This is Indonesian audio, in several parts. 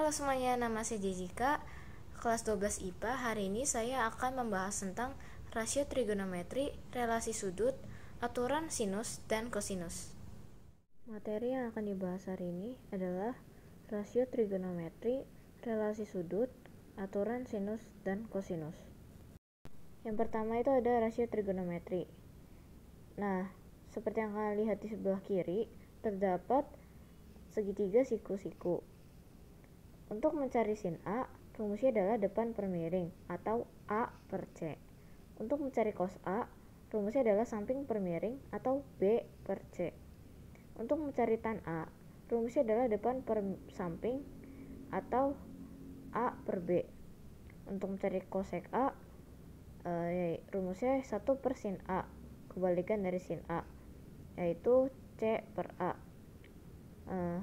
Halo semuanya, nama saya Jessica, kelas 12 IPA. Hari ini saya akan membahas tentang rasio trigonometri, relasi sudut, aturan sinus, dan kosinus. Materi yang akan dibahas hari ini adalah rasio trigonometri, relasi sudut, aturan sinus, dan kosinus. Yang pertama itu ada rasio trigonometri. Nah, seperti yang kalian lihat di sebelah kiri, terdapat segitiga siku-siku. Untuk mencari sin A, rumusnya adalah depan per miring atau A per C. Untuk mencari cos A, rumusnya adalah samping per miring atau B per C. Untuk mencari tan A, rumusnya adalah depan per samping atau A per B. Untuk mencari cosec A, rumusnya 1 per sin A, kebalikan dari sin A, yaitu C per A.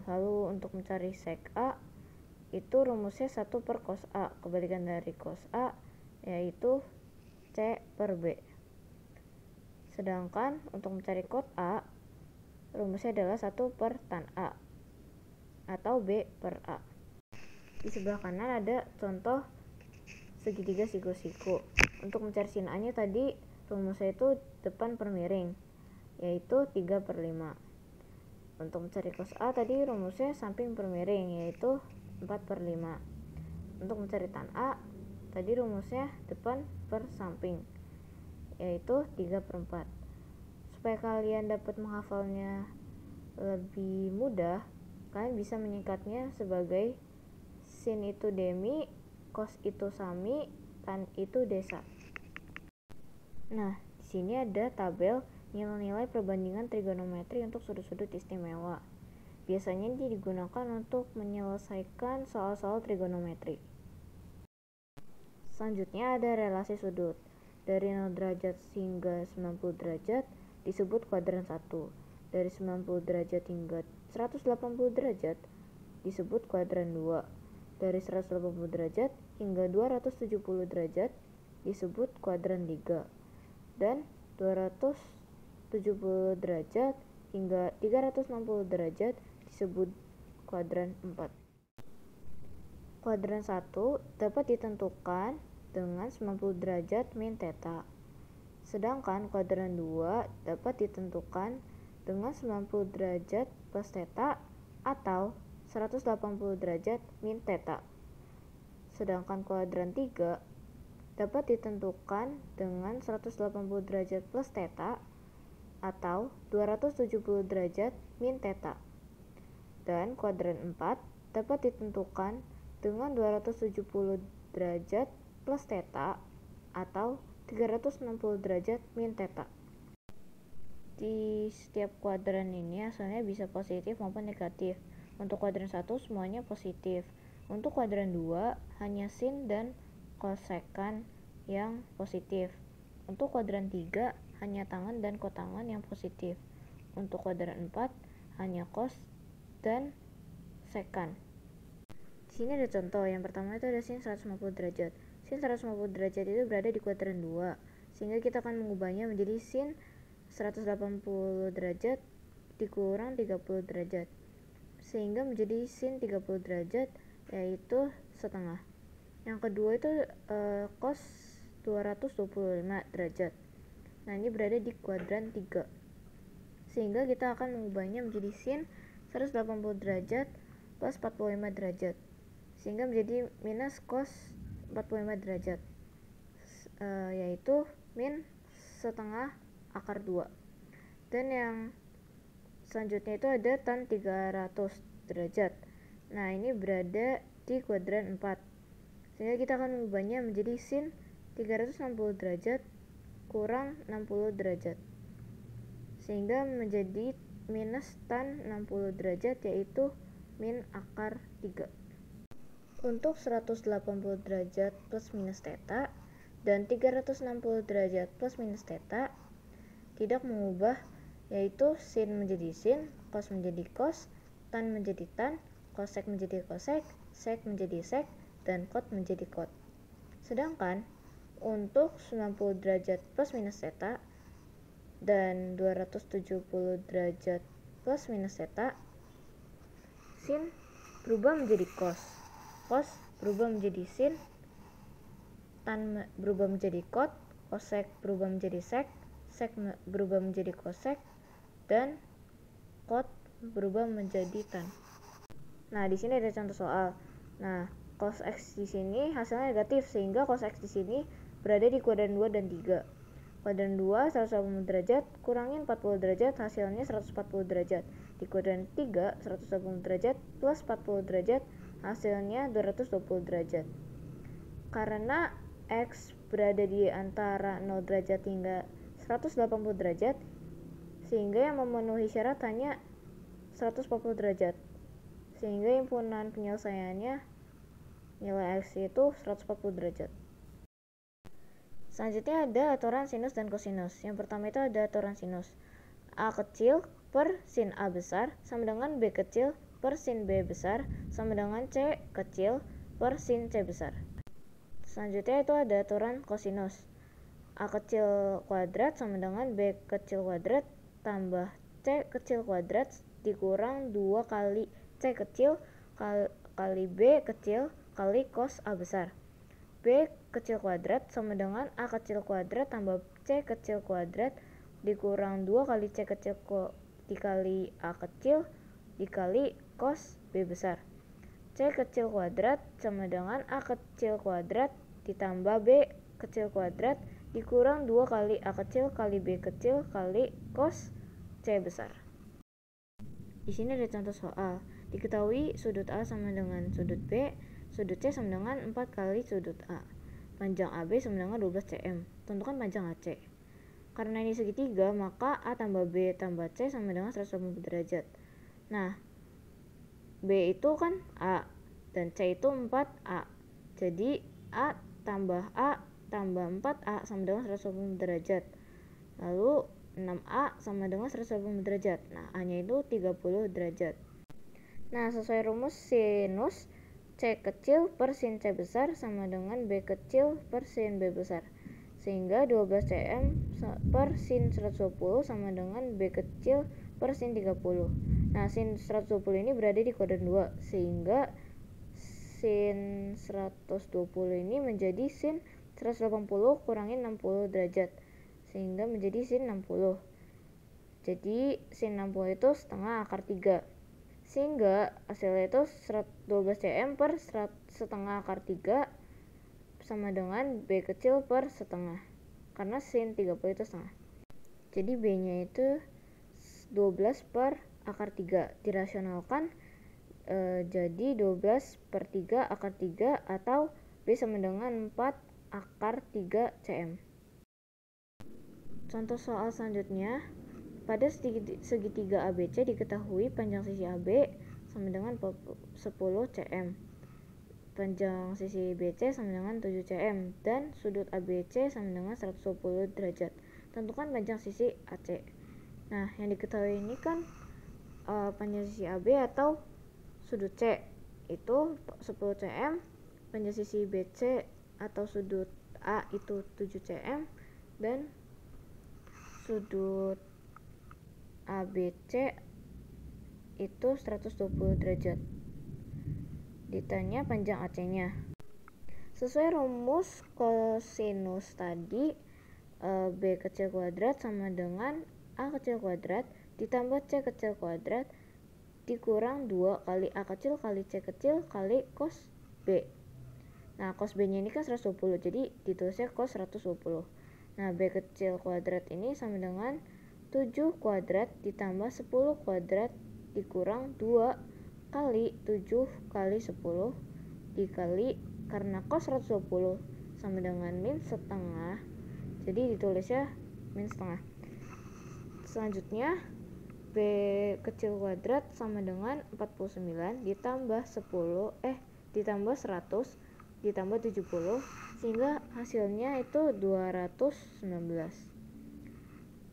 Lalu untuk mencari sec A, itu rumusnya 1 per cos A, kebalikan dari cos A, yaitu C per B. Sedangkan untuk mencari cot A, rumusnya adalah 1 per tan A, atau B per A. Di sebelah kanan ada contoh segitiga siku-siku. Untuk mencari sin A nya tadi, rumusnya itu depan per miring, yaitu 3 per 5. Untuk mencari cos A tadi, rumusnya samping per miring, yaitu 4 per 5. Untuk mencari tan A, tadi rumusnya depan per samping, yaitu 3 per 4. Supaya kalian dapat menghafalnya lebih mudah, kalian bisa menyingkatnya sebagai sin itu demi, cos itu sami, tan itu desa. Nah, di sini ada tabel nilai-nilai perbandingan trigonometri untuk sudut-sudut istimewa. Biasanya ini digunakan untuk menyelesaikan soal-soal trigonometri. Selanjutnya ada relasi sudut. Dari 0 derajat hingga 90 derajat disebut kuadran 1. Dari 90 derajat hingga 180 derajat disebut kuadran 2. Dari 180 derajat hingga 270 derajat disebut kuadran 3. Dan 270 derajat hingga 360 derajat disebut kuadran 4. Kuadran 1 dapat ditentukan dengan 90 derajat min theta. Sedangkan kuadran 2 dapat ditentukan dengan 90 derajat plus theta atau 180 derajat min theta. Sedangkan kuadran 3 dapat ditentukan dengan 180 derajat plus theta atau 270 derajat min theta. Dan kuadran 4 dapat ditentukan dengan 270 derajat plus theta atau 360 derajat min theta. Di setiap kuadran ini hasilnya bisa positif maupun negatif. Untuk kuadran 1 semuanya positif. Untuk kuadran 2 hanya sin dan kosekan yang positif. Untuk kuadran 3 hanya tangen dan kotangen yang positif. Untuk kuadran 4 hanya cos dan sekan. Di sini ada contoh. Yang pertama itu ada sin 150 derajat. Sin 150 derajat itu berada di kuadran 2, sehingga kita akan mengubahnya menjadi sin 180 derajat dikurang 30 derajat, sehingga menjadi sin 30 derajat, yaitu setengah. Yang kedua itu cos 225 derajat. Nah, ini berada di kuadran 3, sehingga kita akan mengubahnya menjadi sin 180 derajat plus 45 derajat, sehingga menjadi minus cos 45 derajat, yaitu min setengah akar 2. Dan yang selanjutnya itu ada tan 300 derajat. Nah, ini berada di kuadran 4, sehingga kita akan mengubahnya menjadi sin 360 derajat kurang 60 derajat, sehingga menjadi minus tan 60 derajat, yaitu min akar 3. Untuk 180 derajat plus minus theta dan 360 derajat plus minus theta tidak mengubah, yaitu sin menjadi sin, cos menjadi cos, tan menjadi tan, cosec menjadi cosec, sec menjadi sec, dan cot menjadi cot. Sedangkan untuk 90 derajat plus minus theta dan 270 derajat plus minus theta, sin berubah menjadi cos. cos berubah menjadi sin, tan berubah menjadi cot, cosec berubah menjadi sec berubah menjadi cosec, dan cot berubah menjadi tan. Nah, di sini ada contoh soal. Nah, cos x di sini hasilnya negatif, sehingga cos x di sini berada di kuadran 2 dan 3. Kuadran 2 180 derajat kurangi 40 derajat hasilnya 140 derajat. Di kuadran 3 180 derajat plus 40 derajat hasilnya 220 derajat. Karena x berada di antara 0 derajat hingga 180 derajat, sehingga yang memenuhi syarat hanya 140 derajat. Sehingga himpunan penyelesaiannya nilai x itu 140 derajat. Selanjutnya ada aturan sinus dan kosinus. Yang pertama itu ada aturan sinus. A kecil per sin A besar sama dengan B kecil per sin B besar sama dengan C kecil per sin C besar. Selanjutnya itu ada aturan kosinus. A kecil kuadrat sama dengan B kecil kuadrat tambah C kecil kuadrat dikurang 2 kali C kecil kali B kecil kali cos A besar. B kecil kuadrat sama dengan A kecil kuadrat tambah C kecil kuadrat dikurang 2 kali C kecil dikali A kecil dikali cos B besar. C kecil kuadrat sama dengan A kecil kuadrat ditambah B kecil kuadrat dikurang 2 kali A kecil kali B kecil kali cos C besar. Di sini ada contoh soal. Diketahui sudut A sama dengan sudut B, sudut C sama dengan 4 kali sudut A. Panjang AB sama dengan 12 cm. Tentukan panjang AC. Karena ini segitiga, maka A tambah B tambah C sama dengan 180 derajat. Nah, B itu kan A, dan C itu 4A. Jadi, A tambah 4A sama dengan 180 derajat. Lalu, 6A sama dengan 180 derajat. Nah, A-nya itu 30 derajat. Nah, sesuai rumus sinus C kecil per sin C besar sama dengan B kecil per sin B besar. Sehingga 12 cm per sin 120 sama dengan B kecil per sin 30. Nah, sin 120 ini berada di kuadran 2, sehingga sin 120 ini menjadi sin 180 kurangi 60 derajat. Sehingga menjadi sin 60. Jadi, sin 60 itu setengah akar 3. Sehingga hasilnya itu 12 cm per setengah akar 3 sama dengan B kecil per setengah. Karena sin 30 itu setengah. Jadi B nya itu 12 per akar 3. Dirasionalkan jadi 12 per 3 akar 3 atau B sama dengan 4 akar 3 cm. Contoh soal selanjutnya. Pada segitiga ABC diketahui panjang sisi AB sama dengan 10 cm, panjang sisi BC sama dengan 7 cm, dan sudut ABC sama dengan 120 derajat. Tentukan panjang sisi AC. Nah, yang diketahui ini kan panjang sisi AB atau sudut C itu 10 cm, panjang sisi BC atau sudut A itu 7 cm, dan sudut ABC itu 120 derajat. Ditanya panjang AC-nya. Sesuai rumus kosinus tadi, B kecil kuadrat sama dengan A kecil kuadrat ditambah C kecil kuadrat dikurang 2 kali A kecil kali C kecil kali cos B. Nah, cos B-nya ini kan 120, jadi ditulisnya cos 120. Nah, B kecil kuadrat ini sama dengan 7 kuadrat ditambah 10 kuadrat dikurang 2 kali 7 kali 10 dikali, karena cos 120 sama dengan min setengah, jadi ditulisnya min setengah. Selanjutnya B kecil kuadrat sama dengan 49 ditambah 100 ditambah 70, sehingga hasilnya itu 219.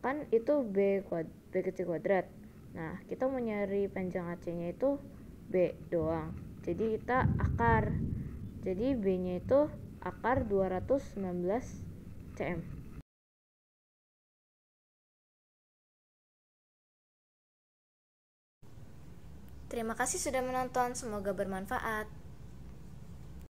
Kan itu B kecil kuadrat. Nah, kita mau nyari panjang AC-nya itu B doang. Jadi kita akar. Jadi B-nya itu akar 219 cm. Terima kasih sudah menonton, semoga bermanfaat.